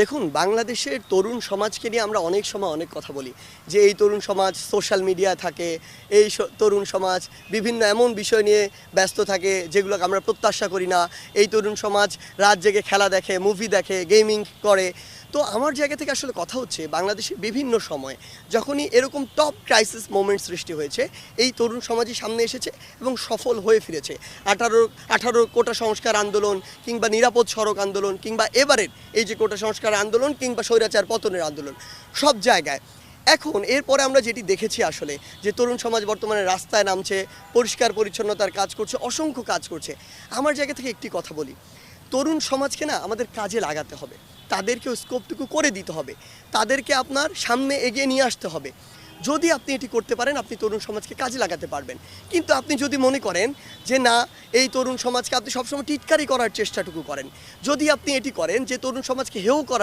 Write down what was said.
দেখুন, বাংলাদেশের তরুণ সমাজকে নিয়ে আমরা অনেক সময় অনেক কথা বলি যে এই তরুণ সমাজ সোশ্যাল মিডিয়া থাকে, তরুণ সমাজ বিভিন্ন এমন বিষয় নিয়ে ব্যস্ত থাকে যেগুলোকে আমরা প্রত্যাশা করি না। এই তরুণ সমাজ রাত জেগে খেলা দেখে, মুভি দেখে, গেমিং করে। তো আমার জায়গা থেকে আসলে কথা হচ্ছে, বাংলাদেশের বিভিন্ন সময় যখনই এরকম টপ ক্রাইসিস মোমেন্ট সৃষ্টি হয়েছে, এই তরুণ সমাজই সামনে এসেছে এবং সফল হয়ে ফিরেছে। 18 কোটা সংস্কার আন্দোলন কিংবা নিরাপদ সড়ক আন্দোলন কিংবা এবারের এই যে কোটা সংস্কার আন্দোলন কিংবা স্বৈরাচার পতনের আন্দোলন, সব জায়গায় এখন এরপরে আমরা যেটি দেখেছি আসলে যে তরুণ সমাজ বর্তমানে রাস্তায় নামছে, পরিষ্কার পরিচ্ছন্নতার কাজ করছে, অসংখ্য কাজ করছে। আমার জায়গা থেকে একটি কথা বলি, তরুণ সমাজকে না আমাদের কাজে লাগাতে হবে, তাদেরকেও স্কোপটুকু করে দিতে হবে, তাদেরকে আপনার সামনে এগিয়ে নিয়ে আসতে হবে। যদি আপনি এটি করতে পারেন, আপনি তরুণ সমাজকে কাজে লাগাতে পারবেন। কিন্তু আপনি যদি মনে করেন যে না, এই তরুণ সমাজকে আপনি সবসময় টিটকারি করার চেষ্টাটুকু করেন, যদি আপনি এটি করেন যে তরুণ সমাজকে হেয় করার